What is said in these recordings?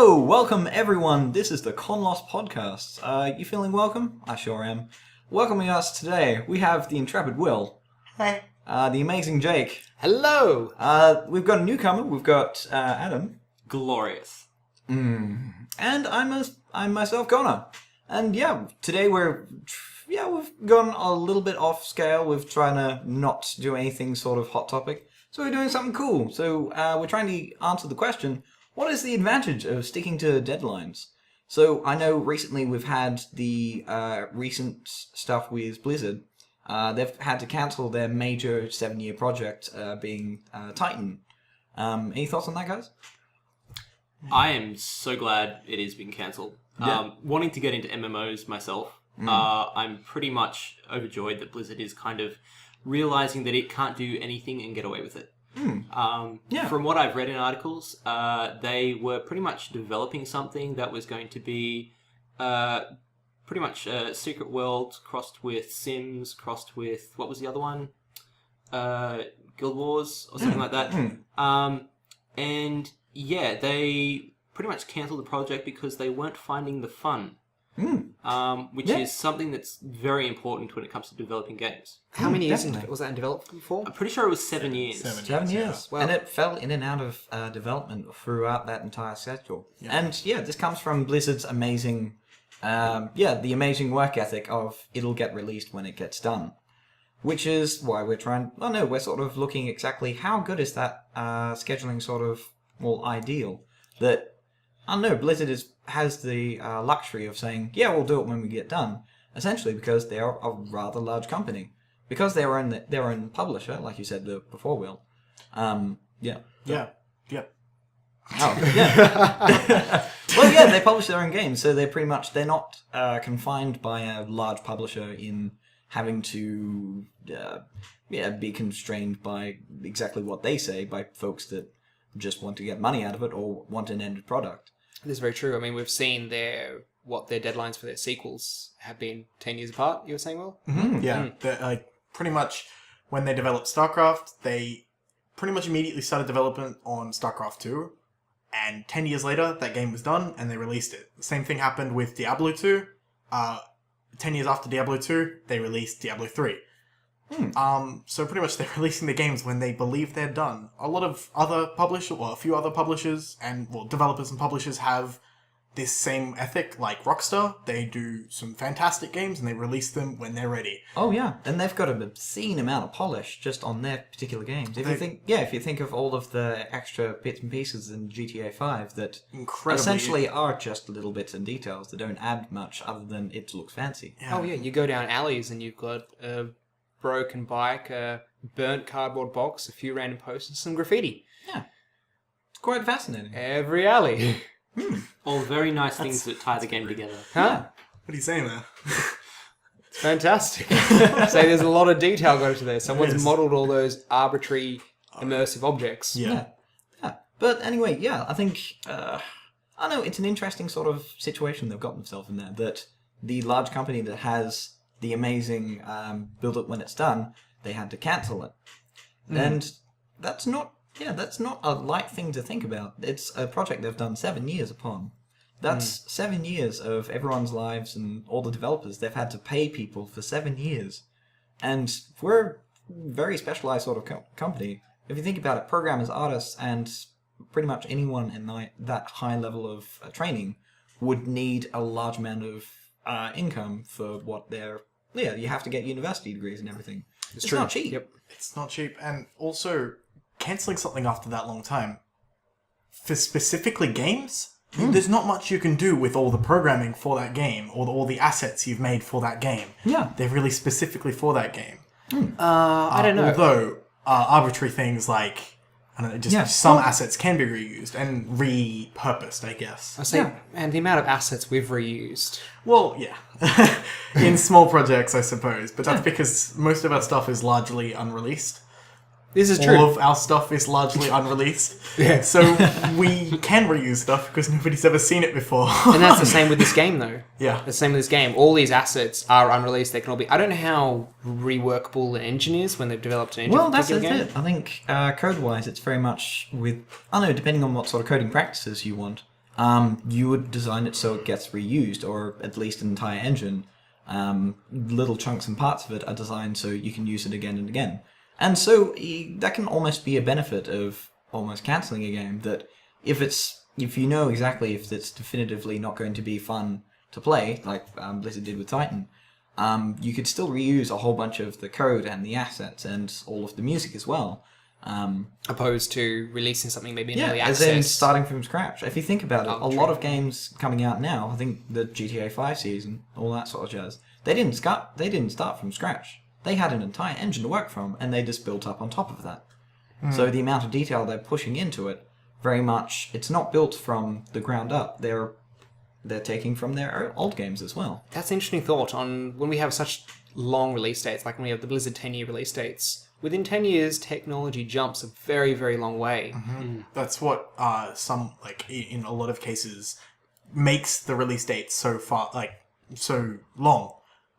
Hello, welcome everyone. This is the ConLost podcast. You feeling welcome? I sure am. Welcoming us today, we have the intrepid Will. Hey. The amazing Jake. Hello! We've got a newcomer. We've got Adam. Glorious. And I'm myself, Connor. And yeah, today we've gone a little bit off scale. We're trying to not do anything sort of hot topic. So we're doing something cool. So we're trying to answer the question, what is the advantage of sticking to deadlines? So I know recently we've had the recent stuff with Blizzard. They've had to cancel their major 7-year project, being Titan. Any thoughts on that, guys? I am so glad it is being cancelled. Yeah. Wanting to get into MMOs myself, I'm pretty much overjoyed that Blizzard is kind of realising that it can't do anything and get away with it. From what I've read in articles, they were pretty much developing something that was going to be pretty much a secret world crossed with Sims, crossed with, what was the other one? Guild Wars or something like that. And yeah, they pretty much cancelled the project because they weren't finding the fun. Which is something that's very important when it comes to developing games. How many years definitely. was that in development for? I'm pretty sure it was 7 years. 7 years. Well, and it fell in and out of development throughout that entire schedule. Yeah. And yeah, this comes from Blizzard's amazing, the amazing work ethic of it'll get released when it gets done. Which is why we're we're sort of looking exactly how good is that scheduling sort of, ideal. That, I don't know, Blizzard has the luxury of saying, yeah, we'll do it when we get done. Essentially because they're a rather large company. Because they're their own publisher, like you said before, Will. Yep. Oh, yeah. Well, yeah, they publish their own games, so they're not confined by a large publisher in having to be constrained by exactly what they say by folks that just want to get money out of it or want an ended product. This is very true. I mean, we've seen their deadlines for their sequels have been 10 years apart, you were saying, Will? Yeah, pretty much when they developed StarCraft, they pretty much immediately started development on StarCraft 2, and 10 years later, that game was done, and they released it. The same thing happened with Diablo 2. 10 years after Diablo 2, they released Diablo 3. So pretty much they're releasing the games when they believe they're done. A lot of other a few other publishers and developers and publishers have this same ethic, like Rockstar. They do some fantastic games and they release them when they're ready. Oh yeah, and they've got an obscene amount of polish just on their particular games. If you think of all of the extra bits and pieces in GTA 5 that essentially are just little bits and details that don't add much other than it looks fancy. Yeah. Oh yeah, you go down alleys and you've got a broken bike, a burnt cardboard box, a few random posters, some graffiti. Yeah, it's quite fascinating. Every alley. All very nice things that tie the game together. Huh? What are you saying there? It's fantastic. So there's a lot of detail going into there. Someone's modelled all those arbitrary immersive objects. Yeah. But anyway, yeah, I think, I don't know, it's an interesting sort of situation they've got themselves in there, that the large company that has the amazing build it when it's done, they had to cancel it. And that's not a light thing to think about. It's a project they've done 7 years upon. That's 7 years of everyone's lives and all the developers. They've had to pay people for 7 years. And we're a very specialized sort of company. If you think about it, programmers, artists, and pretty much anyone in that high level of training would need a large amount of income for what they're... Yeah, you have to get university degrees and everything. It's not cheap. Yep. It's not cheap. And also, cancelling something after that long time, for specifically games, there's not much you can do with all the programming for that game or all the assets you've made for that game. Yeah. They're really specifically for that game. I don't know. Although, arbitrary things like, I don't know, some assets can be reused and repurposed, I guess. I say, and the amount of assets we've reused. Well, yeah. In small projects, I suppose. But that's because most of our stuff is largely unreleased. This is true. All of our stuff is largely unreleased. Yeah. So we can reuse stuff because nobody's ever seen it before. And that's the same with this game, though. Yeah. The same with this game. All these assets are unreleased. They can all be... I don't know how reworkable an engine is when they've developed an engine for a particular game. I think code-wise, it's very much with... I don't know, depending on what sort of coding practices you want. you would design it so it gets reused, or at least an entire engine. Little chunks and parts of it are designed so you can use it again and again. And so that can almost be a benefit of almost cancelling a game, that if you know exactly if it's definitively not going to be fun to play, like Blizzard did with Titan, you could still reuse a whole bunch of the code and the assets and all of the music as well. Opposed to releasing something maybe in early as access. in starting from scratch. If you think about it, a true. lot of games coming out now, I think the GTA 5 season, all that sort of jazz, they didn't start from scratch. They had an entire engine to work from, and they just built up on top of that. So the amount of detail they're pushing into it, very much, it's not built from the ground up. They're taking from their old games as well. That's an interesting thought on when we have such long release dates, like when we have the Blizzard 10-year release dates. Within 10 years, technology jumps a very, very long way. That's what in a lot of cases makes the release date so long,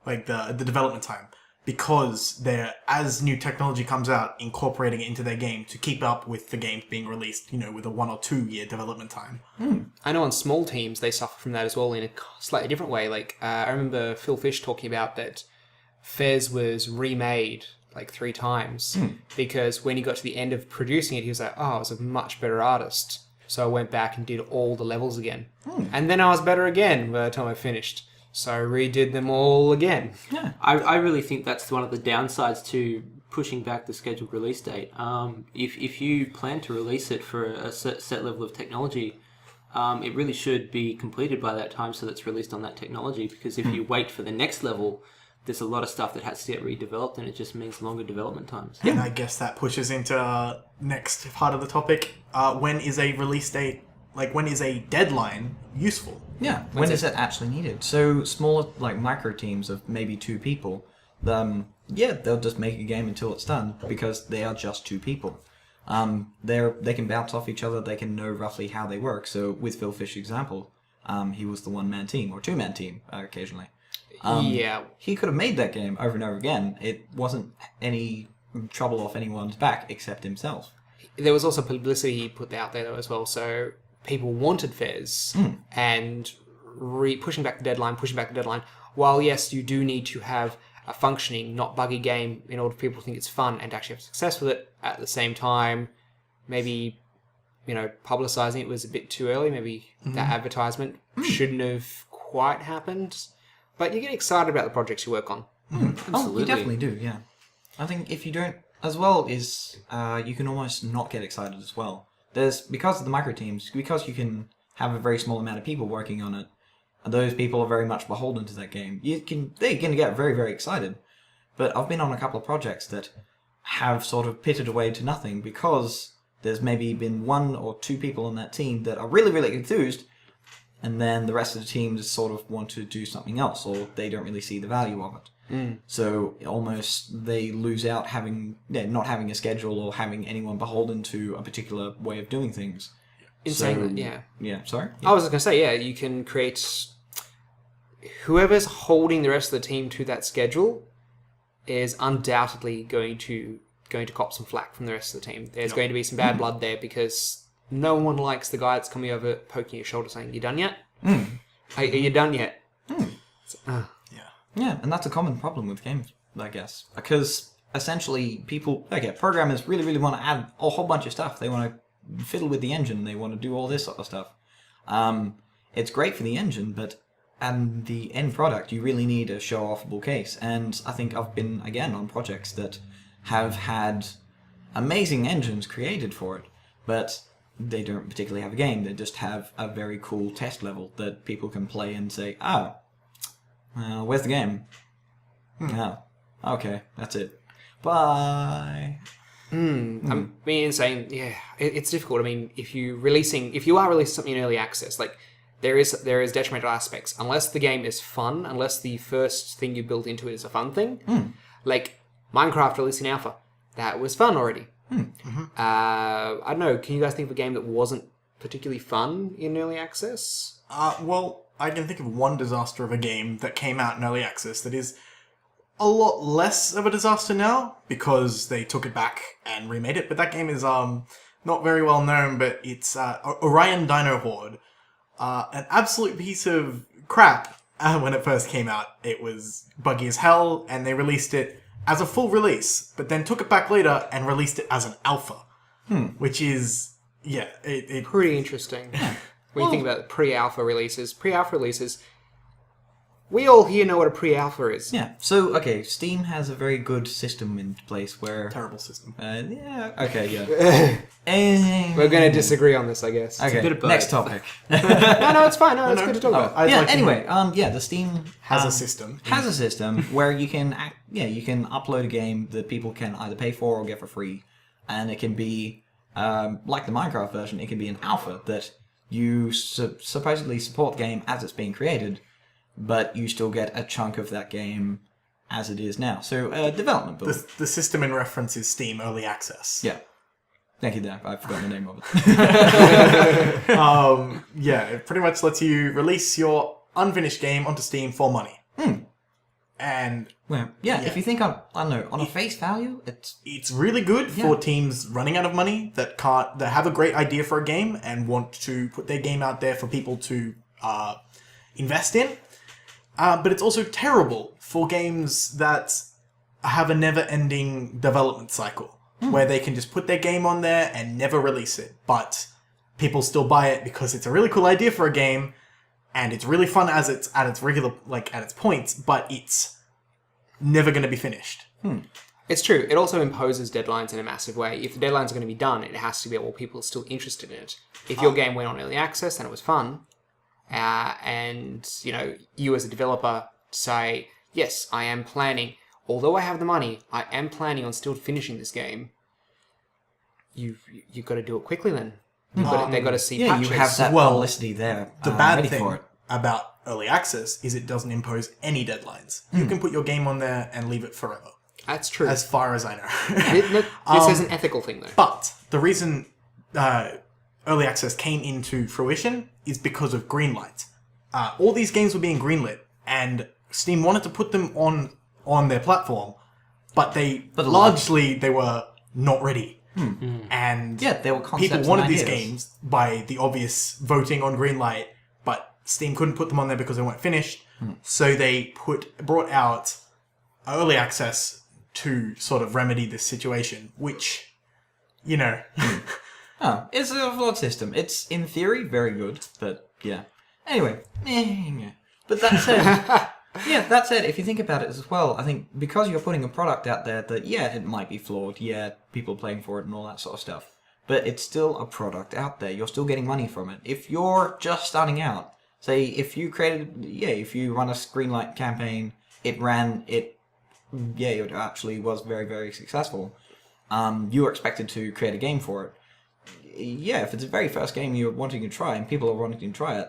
like the development time, because they're, as new technology comes out, incorporating it into their game to keep up with the games being released, with a 1 or 2 year development time. I know on small teams they suffer from that as well in a slightly different way. Like I remember Phil Fish talking about that Fez was remade like 3 times because when he got to the end of producing it, he was like, I was a much better artist. So I went back and did all the levels again. And then I was better again by the time I finished. So I redid them all again. Yeah. I really think that's one of the downsides to pushing back the scheduled release date. If you plan to release it for a set level of technology, it really should be completed by that time so that it's released on that technology, because if you wait for the next level, there's a lot of stuff that has to get redeveloped, and it just means longer development times. And I guess that pushes into next part of the topic. When is a release date, when is a deadline useful? Yeah, when is it actually needed? So smaller, micro teams of maybe 2 people, they'll just make a game until it's done because they are just 2 people. They can bounce off each other, they can know roughly how they work. So with Phil Fish's example, he was the 1-man team or 2-man team occasionally. He could have made that game over and over again. It wasn't any trouble off anyone's back except himself. There was also publicity he put out there though as well, so people wanted Fez and pushing back the deadline. While yes, you do need to have a functioning, not buggy game in order for people to think it's fun and to actually have success with it, at the same time, maybe, publicising it was a bit too early. Maybe that advertisement shouldn't have quite happened. But you get excited about the projects you work on. Oh, you definitely do, yeah. I think if you don't, as well, you can almost not get excited as well. Because of the micro teams, because you can have a very small amount of people working on it, those people are very much beholden to that game. They're going to get very, very excited. But I've been on a couple of projects that have sort of pitted away to nothing because there's maybe been 1 or 2 people on that team that are really, really enthused, and then the rest of the team just sort of want to do something else, or they don't really see the value of it. So almost they lose out not having a schedule or having anyone beholden to a particular way of doing things. Yeah, sorry? Yeah. I was going to say, you can create... Whoever's holding the rest of the team to that schedule is undoubtedly going to cop some flack from the rest of the team. There's going to be some bad blood there because no one likes the guy that's coming over, poking your shoulder, saying, "You done yet? Are you done yet?" Yeah, and that's a common problem with games, I guess. Because essentially programmers really, really want to add a whole bunch of stuff. They want to fiddle with the engine. They want to do all this sort of stuff. It's great for the engine, but and the end product, you really need a show-offable case. And I think I've been, again, on projects that have had amazing engines created for it, but they don't particularly have a game. They just have a very cool test level that people can play and say, where's the game? Oh, okay, that's it. Bye. It's difficult. I mean, if you are releasing something in early access, there is detrimental aspects. Unless the game is fun, unless the first thing you build into it is a fun thing, like Minecraft releasing alpha, that was fun already. I don't know. Can you guys think of a game that wasn't particularly fun in early access? Well, I can think of one disaster of a game that came out in early access that is a lot less of a disaster now because they took it back and remade it. But that game is not very well known, but it's Orion Dino Horde. an absolute piece of crap when it first came out. It was buggy as hell, and they released it as a full release, but then took it back later and released it as an alpha, which is, it Pretty interesting. When you think about pre-alpha releases, we all here know what a pre-alpha is. Yeah. So, okay, Steam has a very good system in place where... terrible system. We're going to disagree on this, I guess. Okay, a bit of both. next topic. No, it's fine. No, it's good to talk about. The Steam... Has a system. Has a system where you can upload a game that people can either pay for or get for free. And it can be, like the Minecraft version, it can be an alpha that you supposedly support the game as it's being created, but you still get a chunk of that game as it is now. So, development build. The system in reference is Steam Early Access. Yeah. Thank you there. I forgot the name of it. It pretty much lets you release your unfinished game onto Steam for money. And Well, if you think on a face value, it's really good for teams running out of money that have a great idea for a game and want to put their game out there for people to invest in. But it's also terrible for games that have a never-ending development cycle, where they can just put their game on there and never release it, but people still buy it because it's a really cool idea for a game, and it's really fun as it's at its regular, at its points, but it's never going to be finished. It's true. It also imposes deadlines in a massive way. If the deadlines are going to be done, it has to be, people are still interested in it. If your game went on early access and it was fun, and you as a developer say, yes, I am planning, although I have the money, I am planning on still finishing this game. You've got to do it quickly then. They've got to see patches. you have that publicity there. The bad ready thing for it. about early access is it doesn't impose any deadlines. You can put your game on there and leave it forever. That's true. As far as I know. This is an ethical thing, though. But the reason early access came into fruition is because of Greenlight. All these games were being greenlit, and Steam wanted to put them on their platform, but largely they were not ready. And they were concepts people and wanted these ideas. games by the obvious voting on Greenlight, but Steam couldn't put them on there because they weren't finished. So they brought out early access to sort of remedy this situation, which, It's a flawed system. It's, in theory, very good, but yeah. Anyway. But that said, that said, if you think about it as well, I think because you're putting a product out there that, it might be flawed, people playing for it and all that sort of stuff, but it's still a product out there. You're still getting money from it. If you're just starting out, say, if you run a Greenlight campaign, it actually was very, very successful. You were expected to create a game for it. If it's the very first game you're wanting to try and people are wanting to try it,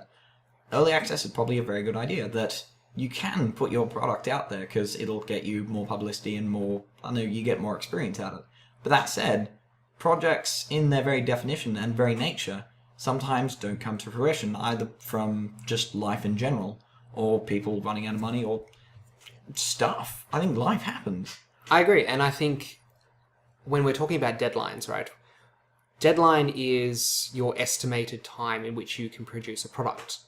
early access is probably a very good idea that you can put your product out there because it'll get you more publicity and you get more experience out of it. But that said, projects in their very definition and very nature sometimes don't come to fruition, either from just life in general or people running out of money or stuff. I think life happens. I agree, and I think when we're talking about deadlines, right? Deadline is your estimated time in which you can produce a product,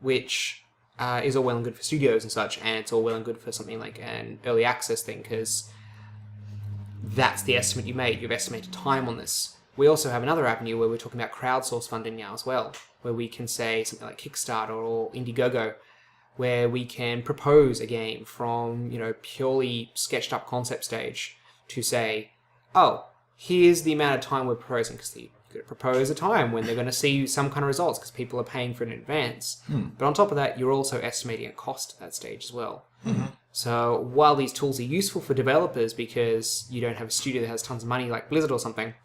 which is all well and good for studios and such, and it's all well and good for something like an early access thing, because that's the estimate you made. You've estimated time on this. We also have another avenue where we're talking about crowdsource funding now as well, where we can say something like Kickstarter or Indiegogo, where we can propose a game from, purely sketched up concept stage to say, here's the amount of time we're proposing, because you're going to propose a time when they're going to see some kind of results because people are paying for it in advance. But on top of that, you're also estimating a cost at that stage as well. So while these tools are useful for developers because you don't have a studio that has tons of money like Blizzard or something,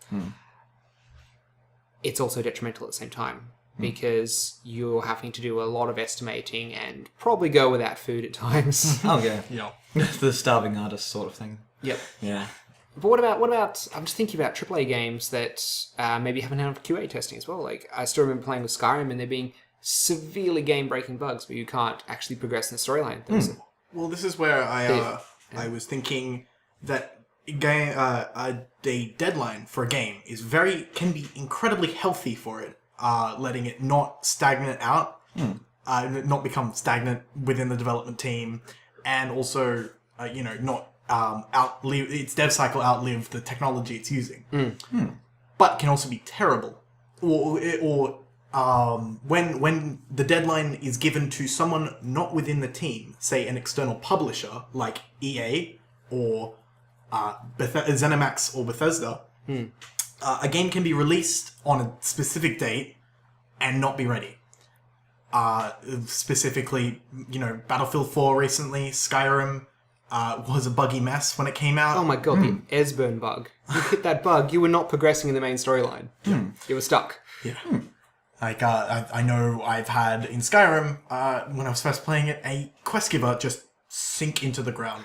it's also detrimental at the same time because you're having to do a lot of estimating and probably go without food at times. The starving artist sort of thing. Yep. Yeah. But what about? I'm just thinking about AAA games that maybe haven't had QA testing as well. Like I still remember playing with Skyrim and there being severely game-breaking bugs where you can't actually progress in the storyline. Well, this is where I was thinking that a deadline for a game can be incredibly healthy for it. letting it not stagnate out, not become stagnant within the development team, and also, not outlive its dev cycle, outlive the technology it's using. But can also be terrible, or when the deadline is given to someone not within the team, say an external publisher like EA or ZeniMax or Bethesda, a game can be released on a specific date and not be ready. Specifically, Battlefield 4 recently, Skyrim was a buggy mess when it came out. Oh my god, the Esbern bug. You hit that bug, you were not progressing in the main storyline. You were stuck. Yeah. Like, I know I've had in Skyrim, when I was first playing it, a quest giver just sink into the ground.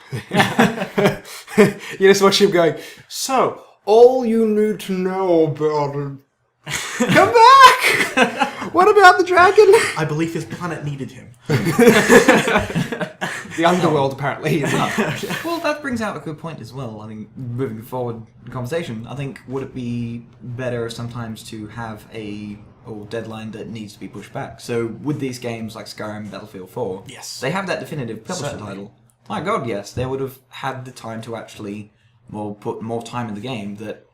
You just watch him going, so, all you need to know about it... Come back! What about the dragon? I believe his planet needed him. The underworld, apparently. Well, that brings out a good point as well. I think, moving forward the conversation, I think, would it be better sometimes to have a deadline that needs to be pushed back? So, with these games like Skyrim, Battlefield 4, Yes. they have that definitive publisher Certainly. title. My god, yes, they would have had the time to actually put more time in the game that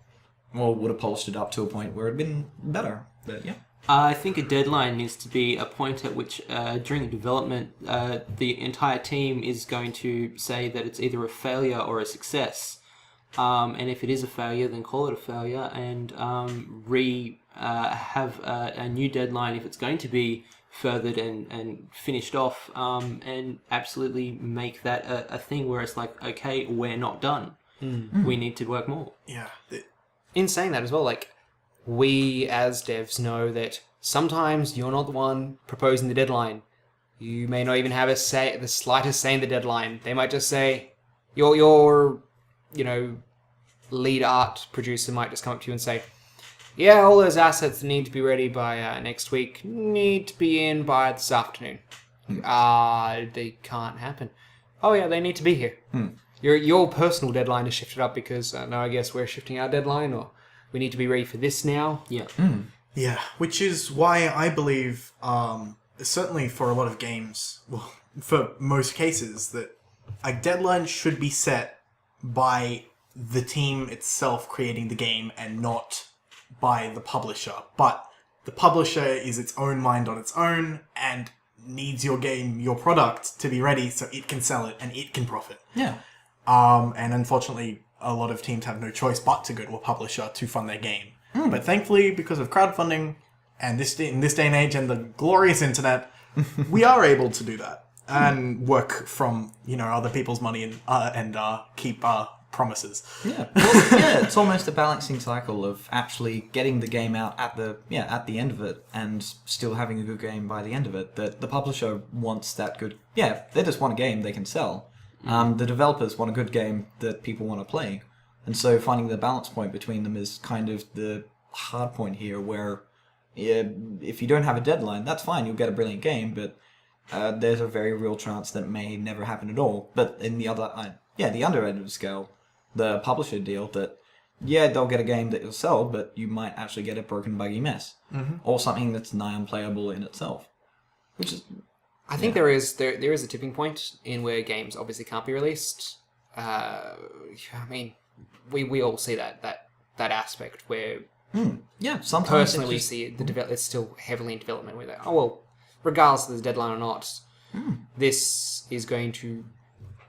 would have polished it up to a point where it had been better. But yeah. I think a deadline needs to be a point at which, during the development, the entire team is going to say that it's either a failure or a success. And if it is a failure, then call it a failure and have a new deadline if it's going to be furthered and finished off, and absolutely make that a thing where it's like, okay, we're not done. We need to work more. Yeah. In saying that as well, like, we as devs know that sometimes you're not the one proposing the deadline. You may not even have the slightest say in the deadline. They might just say, your lead art producer might just come up to you and say, yeah, all those assets that need to be ready by next week need to be in by this afternoon. They can't happen. Oh yeah, they need to be here. Your personal deadline is shifted up because, no, I guess we're shifting our deadline, or we need to be ready for this now. Yeah. Yeah, which is why I believe, certainly for a lot of games, well, for most cases, that a deadline should be set by the team itself creating the game and not by the publisher. But the publisher is its own mind on its own and needs your game, your product, to be ready so it can sell it and it can profit. Yeah. And unfortunately, a lot of teams have no choice but to go to a publisher to fund their game. But thankfully, because of crowdfunding and in this day and age and the glorious internet, we are able to do that and work from other people's money and keep promises. Yeah. Well, yeah, it's almost a balancing cycle of actually getting the game out at the end of it and still having a good game by the end of it. That the publisher wants that good. Yeah, they just want a game they can sell. The developers want a good game that people want to play. And so finding the balance point between them is kind of the hard point here, where if you don't have a deadline, that's fine, you'll get a brilliant game, but there's a very real chance that may never happen at all. But in the other end of the scale, the publisher deal that, they'll get a game that you'll sell, but you might actually get a broken, buggy mess. Or something that's nigh unplayable in itself. Which is... I think there is a tipping point in where games obviously can't be released. I mean, we all see that aspect where sometimes personally we see it's still heavily in development. We're like, oh well, regardless of the deadline or not, this is going to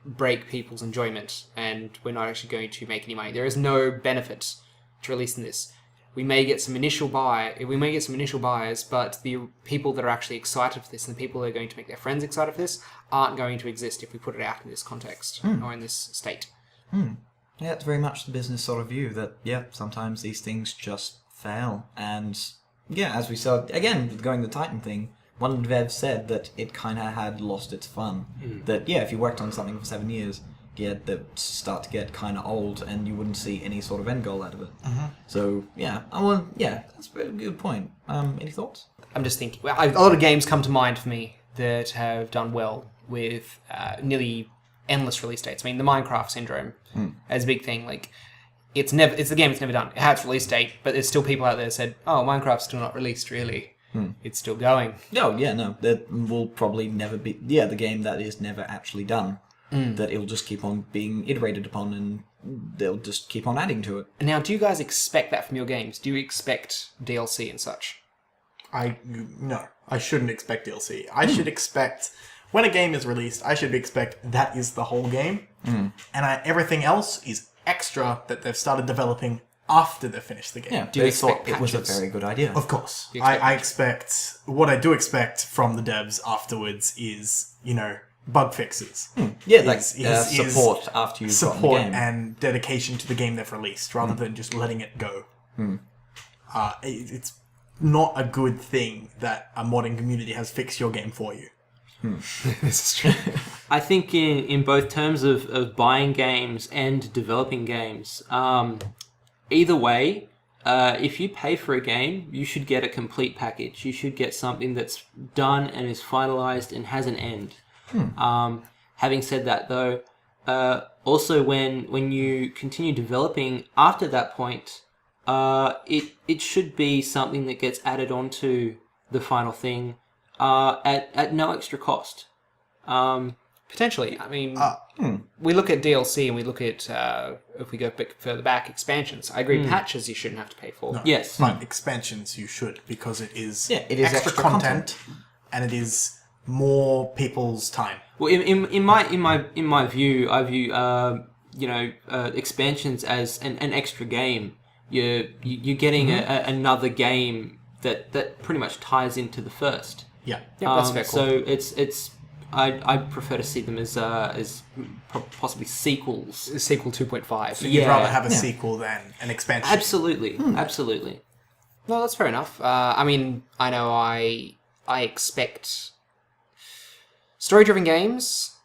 break people's enjoyment, and we're not actually going to make any money. There is no benefit to releasing this. We may get some initial buyers, but the people that are actually excited for this and the people that are going to make their friends excited for this aren't going to exist if we put it out in this context or in this state. Yeah, it's very much the business sort of view that, sometimes these things just fail. And, as we saw, again, going the Titan thing, one of the devs said that it kind of had lost its fun. That, if you worked on something for 7 years, that would start to get kind of old and you wouldn't see any sort of end goal out of it. So, that's a very good point. Any thoughts? I'm just thinking, a lot of games come to mind for me that have done well with nearly endless release dates. I mean, the Minecraft syndrome as a big thing. Like, it's the game that's never done. It had its release date, but there's still people out there that said, "Oh, Minecraft's still not released. Really, it's still going." No, yeah, no. That will probably never be... Yeah, the game that is never actually done. That it'll just keep on being iterated upon and they'll just keep on adding to it. Now, do you guys expect that from your games? Do you expect DLC and such? No, I shouldn't expect DLC. I should expect... When a game is released, I should expect that is the whole game. And everything else is extra that they've started developing after they've finished the game. Yeah, Do you they thought expect it was a patches? very good idea. Of course. You expect I expect... What I do expect from the devs afterwards is, bug fixes. Yeah, like is support after you've gotten the Support game. and dedication to the game they've released, rather than just letting it go. It's not a good thing that a modding community has fixed your game for you. This is true. I think in both terms of buying games and developing games, either way, if you pay for a game, you should get a complete package. You should get something that's done and is finalized and has an end. Having said that, though, also when you continue developing after that point, it should be something that gets added onto the final thing at no extra cost. Potentially. I mean, we look at DLC and we look at, if we go a bit further back, expansions. I agree, patches you shouldn't have to pay for. No, Yes. But expansions you should, because it is, Yeah, it is extra, extra content, and it is more people's time. Well, in my view, I view expansions as an extra game. You're getting another game that pretty much ties into the first. Yeah. Yeah, that's fair. So it's I prefer to see them as possibly sequels. Sequel 2.5. So you'd rather have a Yeah. sequel than an expansion. Absolutely, absolutely. No, that's fair enough. I mean, I know I expect story-driven games.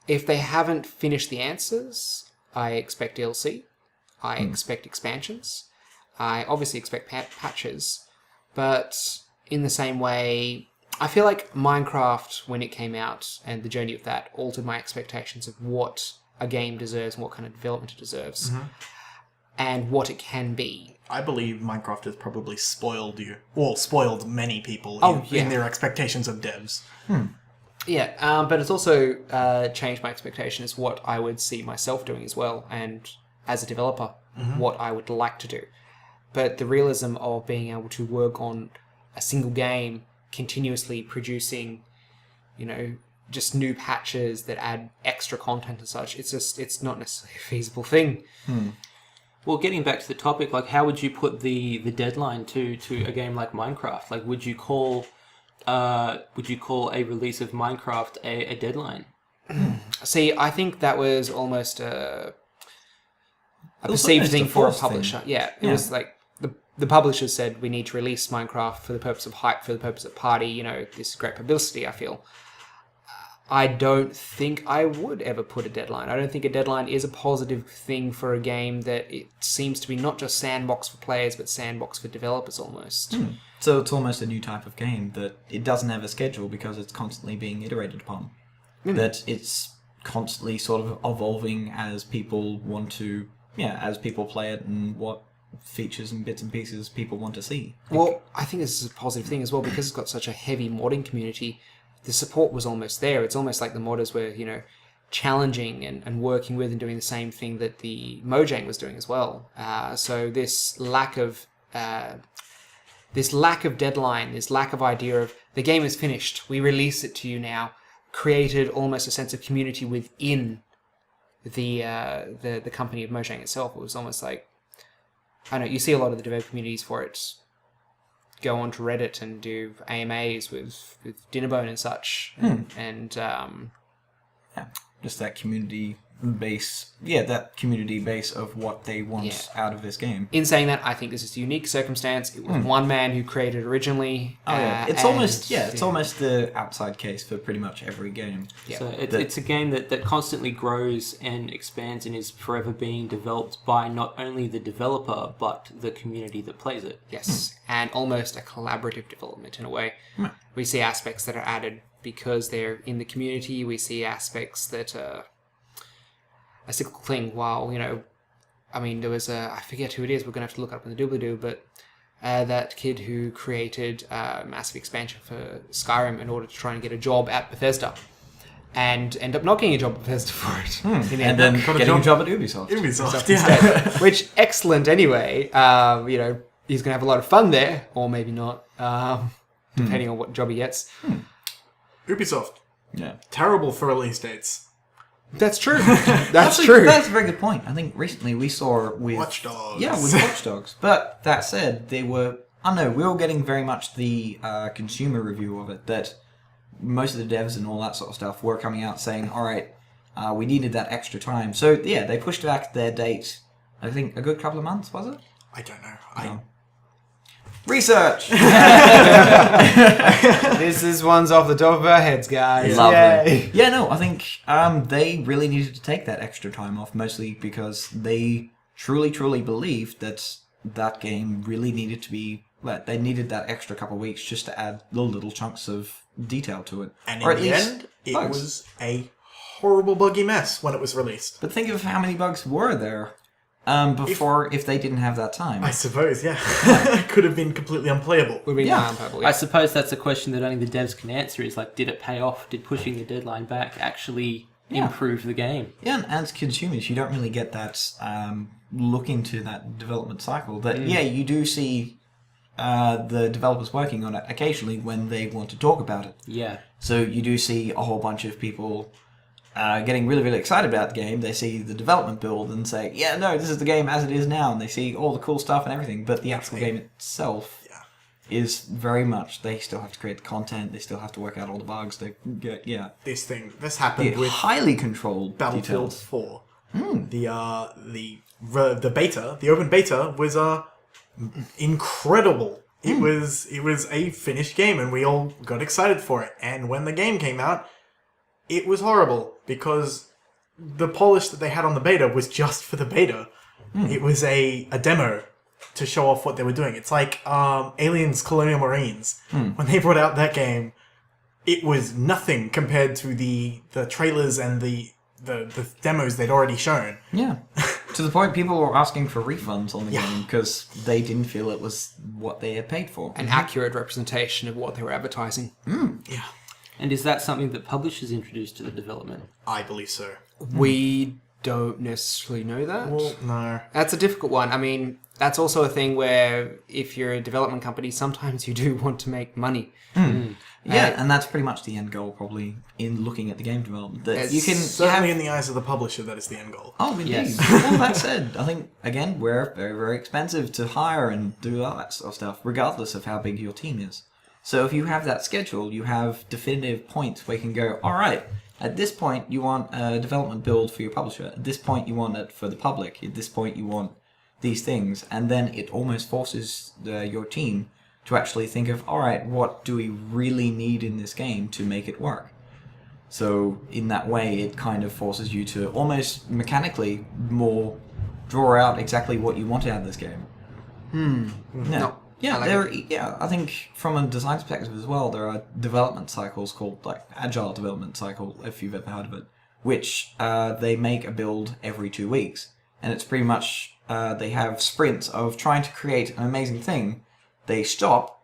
If they haven't finished the answers, I expect DLC. I expect expansions. I obviously expect patches. But in the same way, I feel like Minecraft, when it came out, and the journey of that, altered my expectations of what a game deserves and what kind of development it deserves. And what it can be. I believe Minecraft has probably spoiled you, or spoiled many people in their expectations of devs. Yeah, but it's also changed my expectations what I would see myself doing as well, and as a developer, what I would like to do. But the realism of being able to work on a single game, continuously producing, just new patches that add extra content and such, it's not necessarily a feasible thing. Well, getting back to the topic, like, how would you put the deadline to a game like Minecraft? Like, would you call a release of Minecraft a deadline? See, I think that was almost a was perceived almost thing a for a forced publisher. thing. Yeah, it was like the publishers said we need to release Minecraft for the purpose of hype, for the purpose of party. This is great publicity. I feel. I don't think I would ever put a deadline. I don't think a deadline is a positive thing for a game that it seems to be not just sandbox for players, but sandbox for developers almost. So it's almost a new type of game that it doesn't have a schedule because it's constantly being iterated upon. That it's constantly sort of evolving as people want to, as people play it and what features and bits and pieces people want to see. Well, I think this is a positive thing as well because it's got such a heavy modding community. The support was almost there. It's almost like the modders were, challenging and working with and doing the same thing that the Mojang was doing as well. So this lack of deadline, this lack of idea of the game is finished, we release it to you now, created almost a sense of community within the company of Mojang itself. It was almost like, I don't know, you see a lot of the developer communities for it go onto Reddit and do AMAs with Dinnerbone and such, and Just that community base, that community base of what they want out of this game. in saying that, I think this is a unique circumstance. It was one man who created originally. It's almost the outside case for pretty much every game. Yeah. So it's a game that constantly grows and expands and is forever being developed by not only the developer, but the community that plays it. Yes, and almost a collaborative development in a way. We see aspects that are added because they're in the community. We see aspects that are a cyclical thing. While I mean, there was I forget who it is. We're going to have to look up in the Doobly-Do, but that kid who created a massive expansion for Skyrim in order to try and get a job at Bethesda, and end up not getting a job at Bethesda for it. And then getting a job at Ubisoft. Ubisoft, yeah. Which, excellent anyway. He's going to have a lot of fun there, or maybe not, depending on what job he gets. Ubisoft. Yeah. Terrible for release dates. That's true. That's true. That's a very good point. I think recently we saw with Watch Dogs. Yeah, with Watch Dogs. But that said, they were. I don't know. We were getting very much the consumer review of it. That most of the devs and all that sort of stuff were coming out saying, "All right, we needed that extra time." So yeah, they pushed back their date. I think a good couple of months, was it? I don't know. Research. This is one's off the top of our heads, guys. Lovely. Yay. Yeah, no, I think they really needed to take that extra time off, mostly because they truly believed that that game really needed to be. They needed that extra couple of weeks just to add little chunks of detail to it. And or in the end, it was a horrible buggy mess when it was released. But think of how many bugs were there before if they didn't have that time. I suppose, yeah. It could have been completely unplayable. Would be Yeah. unplayable, I suppose that's a question that only the devs can answer. Is like, did it pay off? Did pushing the deadline back actually improve the game? Yeah, and as consumers, you don't really get that look into that development cycle. That you do see the developers working on it occasionally when they want to talk about it. Yeah. So you do see a whole bunch of people getting really excited about the game. They see the development build and say, "Yeah, no, this is the game as it is now," and they see all the cool stuff and everything. But the actual game itself is very much they still have to create the content. They still have to work out all the bugs. They get This happened with highly controlled Battlefield details. 4. The beta, the open beta was incredible. It was a finished game, and we all got excited for it. And when the game came out, it was horrible because the polish that they had on the beta was just for the beta. It was a demo to show off what they were doing. It's like Aliens Colonial Marines. When they brought out that game, it was nothing compared to the trailers and the demos they'd already shown. Yeah. To the point people were asking for refunds on the game because they didn't feel it was what they had paid for. An accurate representation of what they were advertising. Yeah. And is that something that publishers introduced to the development? I believe so. We don't necessarily know that. Well, no. That's a difficult one. I mean, that's also a thing where if you're a development company, sometimes you do want to make money. Yeah, and that's pretty much the end goal, probably, in looking at the game development. That you can Certainly in the eyes of the publisher, that is the end goal. Oh, indeed. Yes. Well, that said, I think, again, we're very expensive to hire and do all that sort of stuff, regardless of how big your team is. So if you have that schedule, you have definitive points where you can go, all right, at this point, you want a development build for your publisher. At this point, you want it for the public. At this point, you want these things. And then it almost forces your team to actually think of, all right, what do we really need in this game to make it work? So in that way, it kind of forces you to almost mechanically more draw out exactly what you want out of this game. No. Yeah, I like I think from a design perspective as well, there are development cycles called like agile development cycle, if you've ever heard of it, which they make a build every 2 weeks, and it's pretty much they have sprints of trying to create an amazing thing. They stop,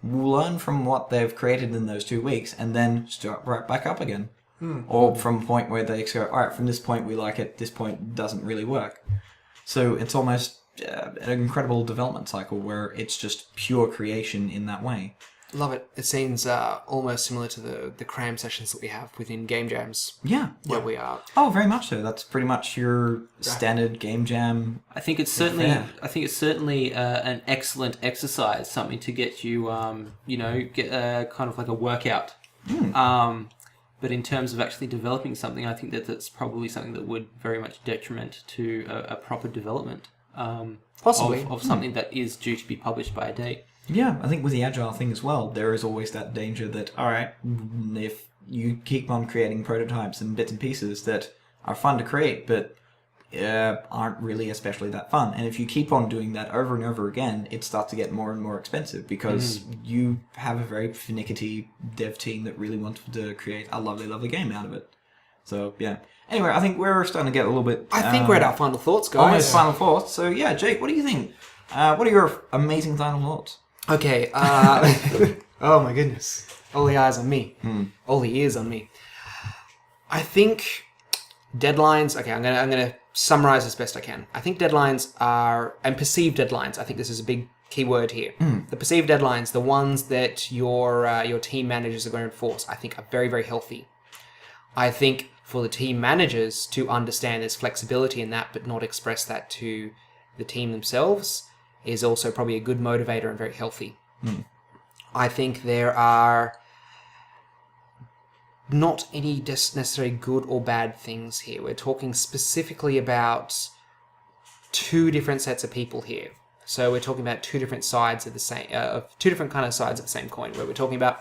learn from what they've created in those 2 weeks, and then start right back up again. Or from a point where they go, all right, from this point we like it, this point doesn't really work. So it's almost an incredible development cycle where it's just pure creation in that way. Love it. It seems almost similar to the cram sessions that we have within game jams. Yeah. Where we are. Oh, very much so. That's pretty much your standard game jam. I think it's certainly an excellent exercise, something to get you, get kind of like a workout. But in terms of actually developing something, I think that's probably something that would very much detriment to a proper development. Possibly. Of something that is due to be published by a date. Yeah, I think with the agile thing as well, there is always that danger that, all right, if you keep on creating prototypes and bits and pieces that are fun to create, but aren't really especially that fun. And if you keep on doing that over and over again, it starts to get more and more expensive because you have a very finicky dev team that really wants to create a lovely, lovely game out of it. So, yeah. Anyway, I think we're starting to get a little bit... I think we're at our final thoughts, guys. Almost final thoughts. So, yeah, Jake, what do you think? What are your amazing final thoughts? Okay. Oh my goodness. All the eyes on me. All the ears on me. I think deadlines... Okay, I'm gonna summarize as best I can. I think deadlines are... And perceived deadlines. I think this is a big key word here. The perceived deadlines, the ones that your team managers are going to enforce, I think are very, very healthy. I think for the team managers to understand there's flexibility in that but not express that to the team themselves is also probably a good motivator and very healthy. I think there are not any necessarily good or bad things here. We're talking specifically about two different sets of people here. So we're talking about two different sides of the same, two different kind of sides of the same coin. Where we're talking about,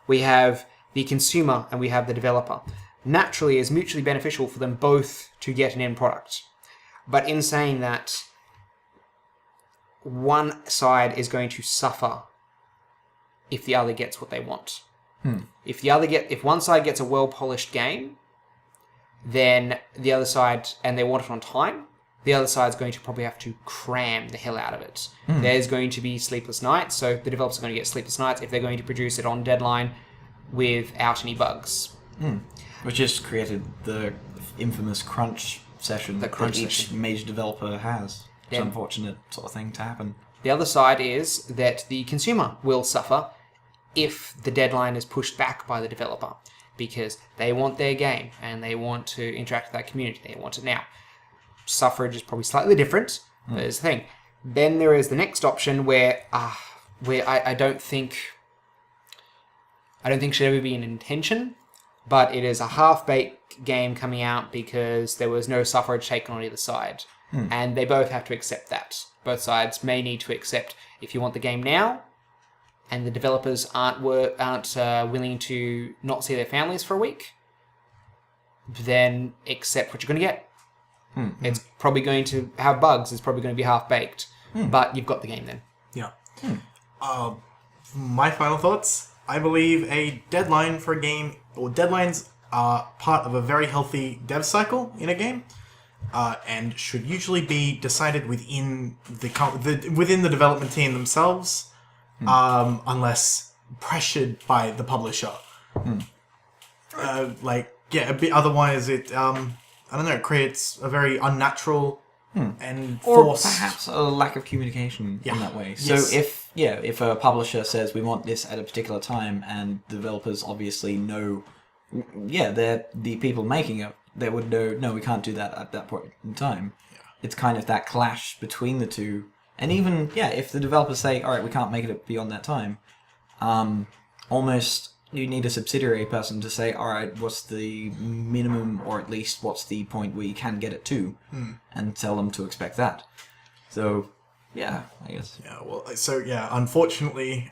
we have the consumer and we have the developer. Naturally, it's mutually beneficial for them both to get an end product. But in saying that, one side is going to suffer if the other gets what they want. If one side gets a well-polished game, then the other side, and they want it on time, the other side's going to probably have to cram the hell out of it. There's going to be sleepless nights, so the developers are going to get sleepless nights if they're going to produce it on deadline without any bugs. Which just created the infamous crunch session that each major developer has. It's an unfortunate sort of thing to happen. The other side is that the consumer will suffer if the deadline is pushed back by the developer, because they want their game and they want to interact with that community. They want it now. Suffrage is probably slightly different, but there's the thing. Then there is the next option where I don't think should ever be an intention, but it is a half-baked game coming out because there was no suffrage taken on either side. And they both have to accept that. Both sides may need to accept, if you want the game now, and the developers aren't willing to not see their families for a week, then accept what you're going to get. It's probably going to have bugs. It's probably going to be half-baked. But you've got the game then. Yeah. My final thoughts. I believe a deadline for a game, or deadlines are part of a very healthy dev cycle in a game, and should usually be decided within the development team themselves, unless pressured by the publisher. Otherwise it I don't know, it creates a very unnatural and or forced... perhaps a lack of communication in that way. So Yes. if a publisher says we want this at a particular time, and developers obviously know, they're the people making it, they would know, no, we can't do that at that point in time. It's kind of that clash between the two. And even, if the developers say, all right, we can't make it beyond that time, almost you need a subsidiary person to say, all right, what's the minimum, or at least what's the point where you can get it to, and tell them to expect that. So, I guess. Unfortunately,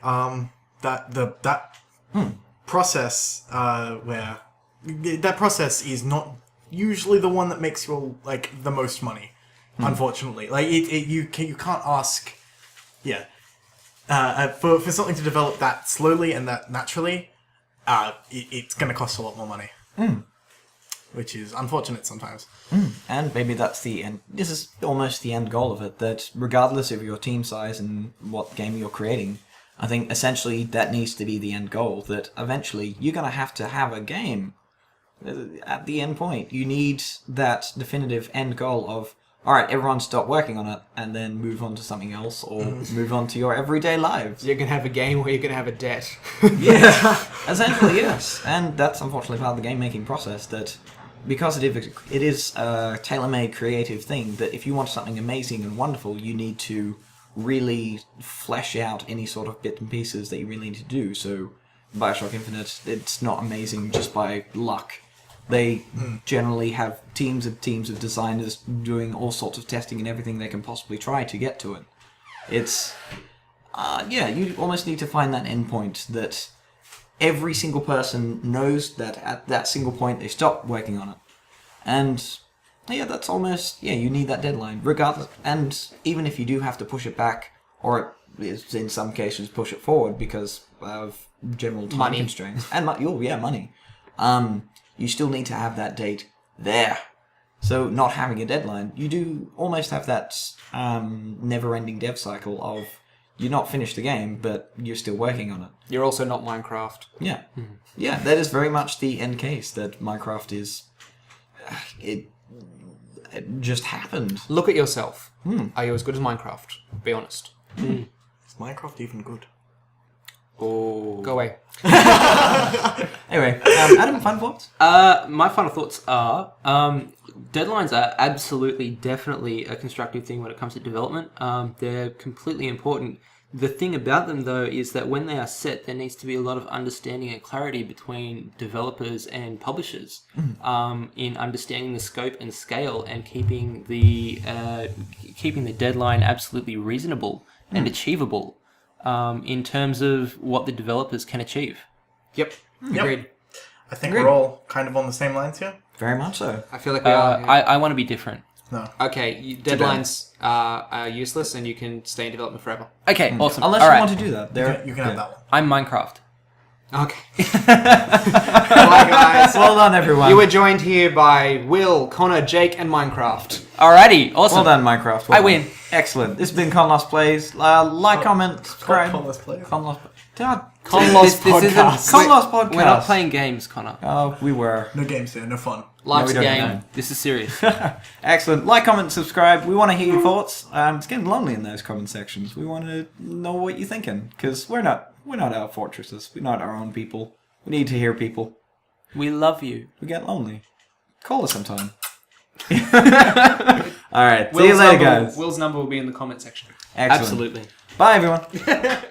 that process where that process is not usually the one that makes you the most money. Unfortunately, you can't ask, for something to develop that slowly and that naturally. It's going to cost a lot more money, which is unfortunate sometimes. And maybe that's the end. This is almost the end goal of it, that regardless of your team size and what game you're creating, I think essentially that needs to be the end goal, that eventually you're going to have a game. At the end point, you need that definitive end goal of, all right, everyone stop working on it and then move on to something else, or move on to your everyday lives. You're going to have a game where you're going to have a debt. Essentially, yes. And that's unfortunately part of the game-making process, that because it is a tailor-made creative thing, that if you want something amazing and wonderful, you need to really flesh out any sort of bits and pieces that you really need to do. So Bioshock Infinite, it's not amazing just by luck. They generally have teams of designers doing all sorts of testing and everything they can possibly try to get to it. It's, you almost need to find that endpoint that every single person knows that at that single point they stop working on it. And, that's almost, you need that deadline, regardless. And even if you do have to push it back, or in some cases push it forward because of general time constraints. And, money. you still need to have that date there. So not having a deadline, you do almost have that never-ending dev cycle of you're not finished the game, but you're still working on it. You're also not Minecraft. Yeah. Yeah, that is very much the end case, that Minecraft is... It just happened. Look at yourself. Are you as good as Minecraft? Be honest. Is Minecraft even good? Oh. Go away. Anyway, Adam, final thoughts? My final thoughts are deadlines are absolutely, definitely a constructive thing when it comes to development. They're completely important. The thing about them, though, is that when they are set, there needs to be a lot of understanding and clarity between developers and publishers in understanding the scope and scale and keeping the deadline absolutely reasonable and achievable in terms of what the developers can achieve. Yep. Agreed. I think we're all kind of on the same lines here. Very much so. I feel like we are. I want to be different. No. Okay, deadlines are useless and you can stay in development forever. Okay, awesome. Unless All you right. want to do that. You can have that one. I'm Minecraft. Okay. Bye, guys. Well done, everyone. You were joined here by Will, Connor, Jake, and Minecraft. Alrighty, awesome. Well done, Minecraft. Well I win. done. Excellent. This has been ConLost Plays. Like, comment, subscribe. ConLost Plays. ConLost. God. ConLost This isn't- Podcast. ConLost Podcast. We're not playing games, Connor. Oh, we were. No games here, no fun. Life's we a don't game. know. This is serious. Excellent. Like, comment, subscribe. We want to hear your thoughts. It's getting lonely in those comment sections. We want to know what you're thinking, because we're not our fortresses. We're not our own people. We need to hear people. We love you. We get lonely. Call us sometime. All right. See you later, guys. Will's number will be in the comment section. Excellent. Absolutely. Bye, everyone.